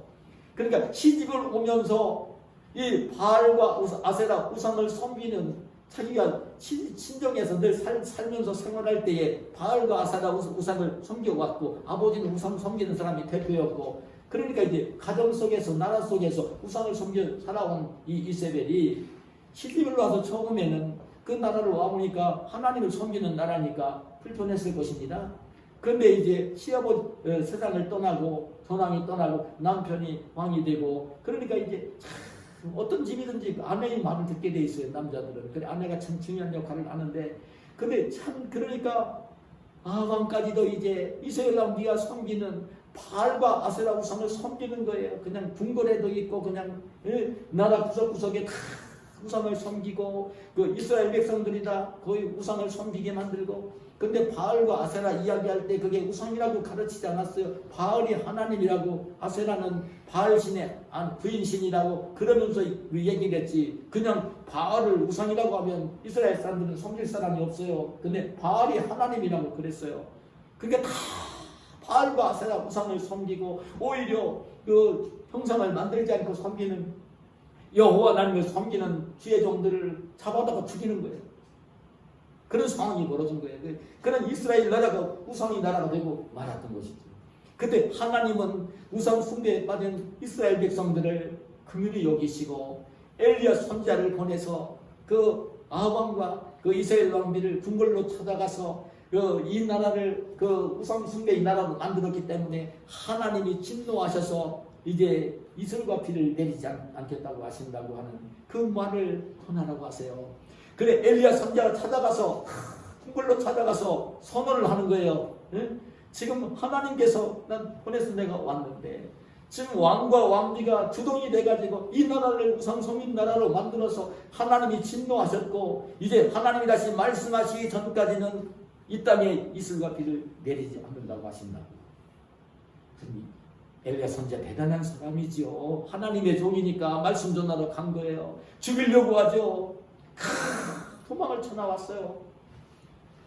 그러니까 시집을 오면서 이 바알과 아세라 우상을 섬기는, 자기가 친정에서 늘 살면서 생활할 때에 바알과 아세라 우상을 섬겨왔고, 아버지는 우상 섬기는 사람이 대표였고, 그러니까 이제 가정 속에서 나라 속에서 우상을 섬겨 살아온 이 이세벨이 시집을 와서 처음에는 그 나라를 와보니까 하나님을 섬기는 나라니까 불편했을 것입니다. 그런데 이제 시아버지 세상을 떠나고 전왕이 떠나고 남편이 왕이 되고, 그러니까 이제 어떤 집이든지 아내의 말을 듣게 돼 있어요. 남자들은. 그래 아내가 참 중요한 역할을 하는데, 근데 참 그러니까 아방까지도 이제 이스라엘 왕비가 섬기는 바알과 아세라 우상을 섬기는 거예요. 그냥 궁궐에도 있고 그냥 나라 구석구석에 다 우상을 섬기고 그 이스라엘 백성들이 다 거의 우상을 섬기게 만들고. 근데 바알과 아세라 이야기할 때 그게 우상이라고 가르치지 않았어요. 바알이 하나님이라고 아세라는 바알신의 부인신이라고 그러면서 그 얘기를 했지. 그냥 바알을 우상이라고 하면 이스라엘 사람들은 섬길 사람이 없어요. 근데 바알이 하나님이라고 그랬어요. 그게 다 바알과 아세라 우상을 섬기고 오히려 그 형상을 만들지 않고 섬기는 여호와 하나님을 섬기는 주의 종들을 잡아다가 죽이는 거예요. 그런 상황이 벌어진 거예요. 그런 이스라엘 나라가 우상의 나라가 되고 말았던 것이죠. 그때 하나님은 우상 숭배에 빠진 이스라엘 백성들을 긍휼히 여기시고 엘리야 선지자를 보내서 그 아합왕과 그 이스라엘 왕비를 궁궐로 찾아가서 이 나라를 그 우상 숭배의 나라로 만들었기 때문에 하나님이 진노하셔서 이제 이슬과 비를 내리지 않겠다고 하신다고 하는 그 말을 전하라고 하세요. 그래 엘리야 선지자가 찾아가서 궁궐로 찾아가서 선언을 하는 거예요. 응? 지금 하나님께서 난 보내서 내가 왔는데 지금 왕과 왕비가 주동이 돼가지고 이 나라를 우상숭배 나라로 만들어서 하나님이 진노하셨고 이제 하나님이 다시 말씀하시기 전까지는 이 땅에 이슬과 비를 내리지 않는다고 하신다고. 엘리야 선지자 대단한 사람이지요. 하나님의 종이니까 말씀 전하러 간 거예요. 죽이려고 하죠. 도망을 쳐나왔어요.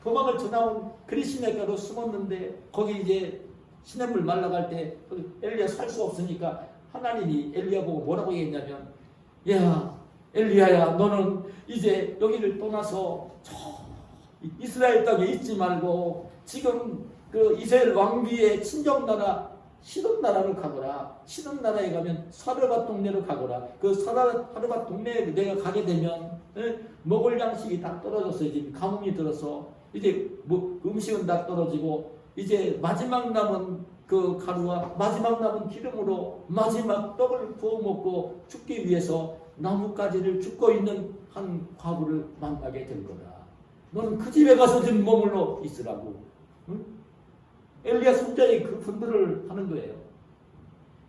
도망을 쳐나온 그리시네가로 숨었는데 거기 이제 시냇물 말라갈 때 엘리야 살 수 없으니까 하나님이 엘리야 보고 뭐라고 얘기했냐면 야 엘리야야 너는 이제 여기를 떠나서 저 이스라엘 땅에 있지 말고 지금 그 이스라엘 왕비의 친정나라 시돈 나라로 가거라. 시돈 나라에 가면 사르밧 동네로 가거라. 그 사르밧 동네에 내가 가게 되면 먹을 양식이 다 떨어졌어요. 지금 가뭄이 들어서 이제 뭐 음식은 다 떨어지고 이제 마지막 남은 그 가루와 마지막 남은 기름으로 마지막 떡을 구워 먹고 죽기 위해서 나뭇가지를 줍고 있는 한 과부를 만나게 될 거다. 너는 그 집에 가서 좀 머물러 있으라고. 응? 엘리야 선지자의 그 분들을 하는 거예요.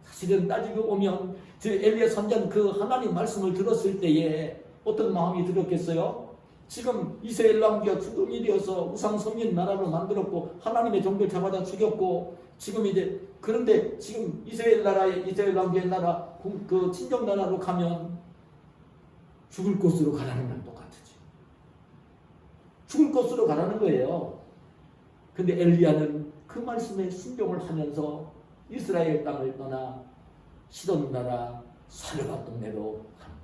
사실은 따지고 보면 엘리야 선지자는 그 하나님 말씀을 들었을 때에 어떤 마음이 들었겠어요? 지금 이스라엘 왕비가 주동이 되어서 우상 섬긴 나라로 만들었고 하나님의 종들 잡아다 죽였고 지금 이제 그런데 지금 이스라엘 왕비의 나라 그 친정 나라로 가면 죽을 곳으로 가라는 건 똑같으죠. 죽을 곳으로 가라는 거예요. 근데 엘리야는 그 말씀에 순종을 하면서 이스라엘 땅을 떠나 시돈 나라 사르밧 동네로 갑니다.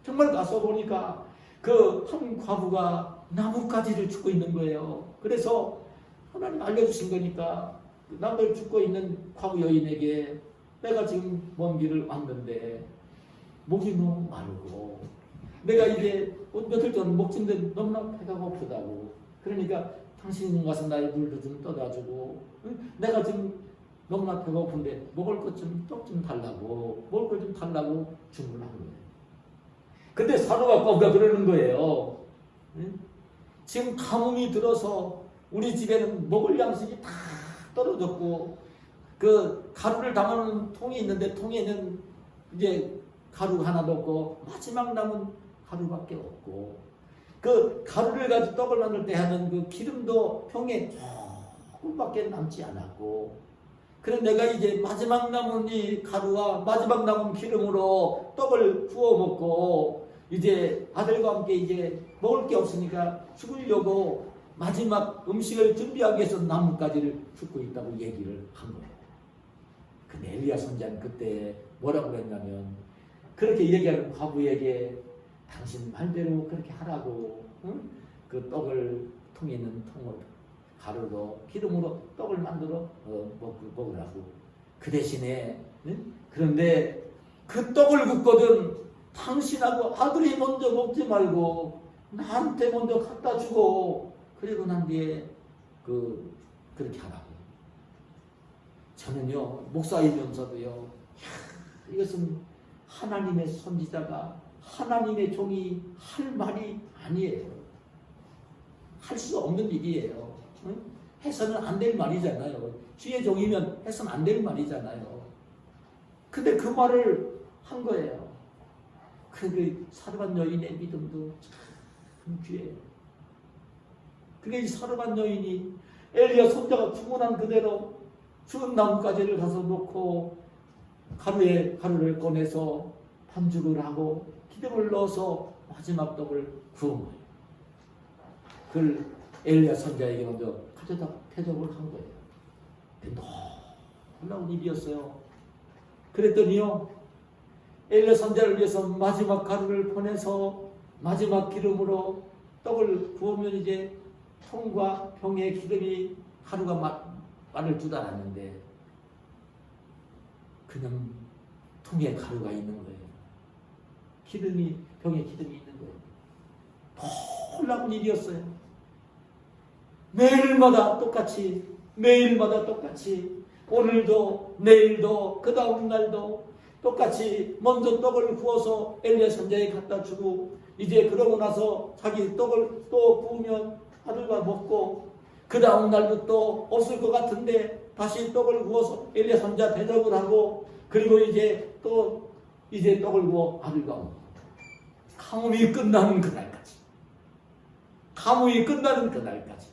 정말 가서 보니까 그 한 과부가 나뭇가지를 줍고 있는 거예요. 그래서 하나님 알려주신 거니까 나무를 줍고 있는 과부 여인에게 내가 지금 먼 길을 왔는데 목이 너무 마르고 내가 이제 며칠 전 먹진데 너무나 배가 고프다고. 그러니까 당신이 가서 나의 물도 좀 떠다주고 내가 지금 너무나 배가 고픈데 먹을 것 좀 떡 좀 달라고 먹을 것 좀 달라고 주문을 한 거예요. 근데 사도가 과부가 그러는 거예요. 지금 가뭄이 들어서 우리 집에는 먹을 양식이 다 떨어졌고 그 가루를 담아놓은 통이 있는데 통에는 이제 가루 하나도 없고 마지막 남은 가루밖에 없고 그 가루를 가지고 떡을 만들 때 하는 그 기름도 병에 조금밖에 남지 않았고 그래 내가 이제 마지막 남은 이 가루와 마지막 남은 기름으로 떡을 구워 먹고 이제 아들과 함께 이제 먹을 게 없으니까 죽으려고 마지막 음식을 준비하기 위해서 나뭇가지를 줍고 있다고 얘기를 한 거예요. 근데 엘리야 선지자는 그때 뭐라고 그랬냐면 그렇게 얘기하는 과부에게 당신 말대로 그렇게 하라고 응? 그 떡을 통에 있는 통을 가루로 기름으로 떡을 만들어 먹으라고. 그 대신에 응? 그런데 그 떡을 굽거든 당신하고 아들이 먼저 먹지 말고 나한테 먼저 갖다 주고 그리고 난 뒤에 그렇게 하라고. 저는요 목사이면서도요 이것은 하나님의 선지자가 하나님의 종이 할 말이 아니에요. 할 수 없는 일이에요. 응? 해서는 안 될 말이잖아요. 주의 종이면 해서는 안 될 말이잖아요. 근데 그 말을 한 거예요. 그 사르밧 여인의 믿음도 참 귀해요. 그게 이 사르밧 여인이 엘리야 손자가 죽어난 그대로 죽은 나뭇가지를 가서 놓고 가루를 꺼내서 반죽을 하고 기름을 넣어서 마지막 떡을 구운 거예요. 그걸 엘리야 선자에게 먼저 가져다 대접을 한 거예요. 근데 놀라운 일이었어요. 그랬더니요, 엘리야 선자를 위해서 마지막 가루를 보내서 마지막 기름으로 떡을 구우면 이제 통과 병에 기름이 가루가 마를 줄 알았는데 그냥 통에 가루가 있는 거예요. 병에 기름이 있는 거예요. 놀라운 일이었어요. 매일마다 똑같이 오늘도 내일도 그 다음 날도 똑같이 먼저 떡을 구워서 엘리야 선자에 갖다 주고 이제 그러고 나서 자기 떡을 또 구우면 아들과 먹고 그 다음 날도 또 없을 것 같은데 다시 떡을 구워서 엘리야 선자 대접을 하고 그리고 이제 떡을 구워 아들과 먹고 가뭄이 끝나는 그날까지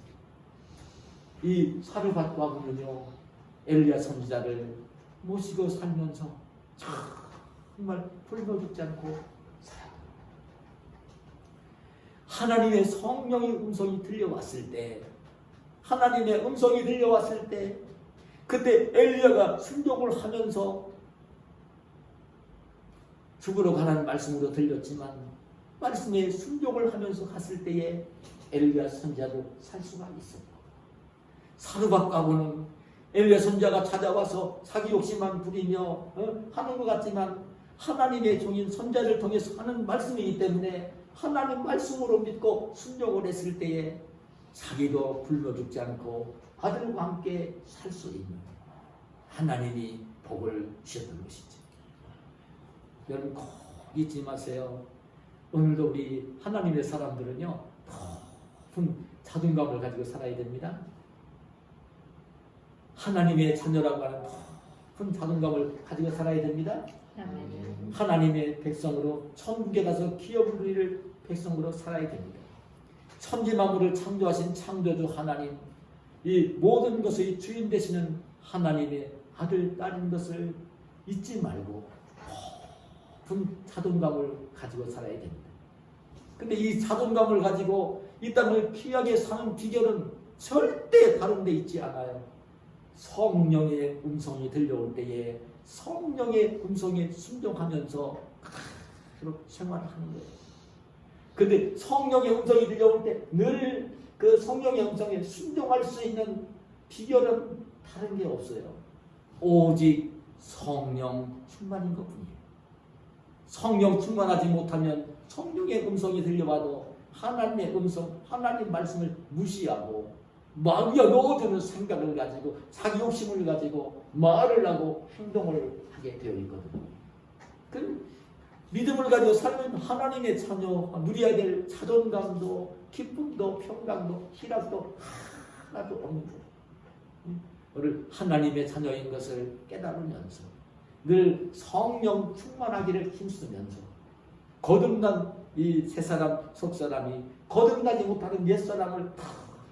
이 사르밧 과부는요 엘리야 선지자를 모시고 살면서 정말 굶어 죽지 않고 살아요. 하나님의 성령의 음성이 들려왔을 때 그때 엘리야가 순종을 하면서 죽으러 가라는 말씀으로 들렸지만 말씀에 순종을 하면서 갔을 때에 엘리야 선지자도 살 수가 있었고 사르밧 과부는 엘리야 선지자가 찾아와서 자기 욕심만 부리며 하는 것 같지만 하나님의 종인 선지자를 통해서 하는 말씀이기 때문에 하나님 말씀으로 믿고 순종을 했을 때에 자기도 굶어 죽지 않고 아들과 함께 살 수 있는 하나님이 복을 주셨던 것이죠. 여러분 꼭 잊지 마세요. 오늘도 우리 하나님의 사람들은요 높은 자존감을 가지고 살아야 됩니다. 하나님의 자녀라고 하는 높은 자존감을 가지고 살아야 됩니다. 하나님의 백성으로 천국에 가서 기업을 누릴 백성으로 살아야 됩니다. 천지 만물을 창조하신 창조주 하나님, 이 모든 것의 주인 되시는 하나님의 아들, 딸인 것을 잊지 말고 높은 자존감을 가지고 살아야 됩니다. 근데 이 자존감을 가지고 이 땅을 귀하게 사는 비결은 절대 다른 데 있지 않아요. 성령의 음성이 들려올 때에 성령의 음성에 순종하면서 그대로 생활을 하는 거예요. 근데 성령의 음성이 들려올 때 늘 그 성령의 음성에 순종할 수 있는 비결은 다른 게 없어요. 오직 성령 충만인 것뿐이에요. 성령 충만하지 못하면 성령의 음성이 들려와도 하나님의 음성, 하나님 말씀을 무시하고 마귀가 넣어주는 생각을 가지고 자기 욕심을 가지고 말을 하고 행동을 하게 되어 있거든요. 그 믿음을 가지고 살면 하나님의 자녀 누려야 될 자존감도 기쁨도 평강도 희락도 하나도 없는 거예요. 오늘 하나님의 자녀인 것을 깨달으면서 늘 성령 충만하기를 힘쓰면서 거듭난 이 새 사람 속 사람이 거듭나지 못하는 옛 사람을 다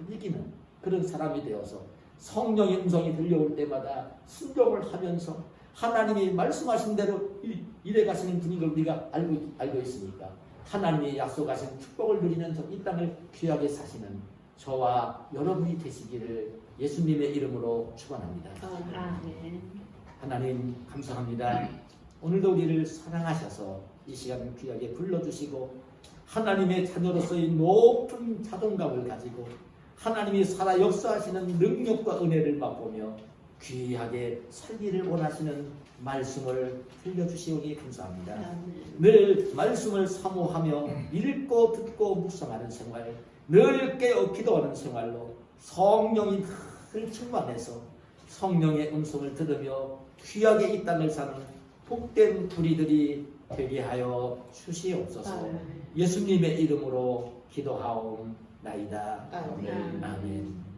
이기는 그런 사람이 되어서 성령의 음성이 들려올 때마다 순종을 하면서 하나님이 말씀하신 대로 일해 가시는 분인 우리가 알고 있으니까 하나님이 약속하신 축복을 누리면서 이 땅을 귀하게 사시는 저와 여러분이 되시기를 예수님의 이름으로 축원합니다. 하나님 감사합니다. 오늘도 우리를 사랑하셔서 이 시간 귀하게 불러주시고 하나님의 자녀로서의 높은 자존감을 가지고 하나님이 살아 역사하시는 능력과 은혜를 맛보며 귀하게 살기를 원하시는 말씀을 들려주시오니 감사합니다. 늘 말씀을 사모하며 읽고 듣고 묵상하는 생활, 늘 깨어 기도하는 생활로 성령이 늘 충만해서 성령의 음성을 들으며 귀하게 이 땅을 사는 복된 우리들이 되게 하여 주시옵소서. 예수님의 이름으로 기도하옵나이다. 나이다. 아멘. 아멘.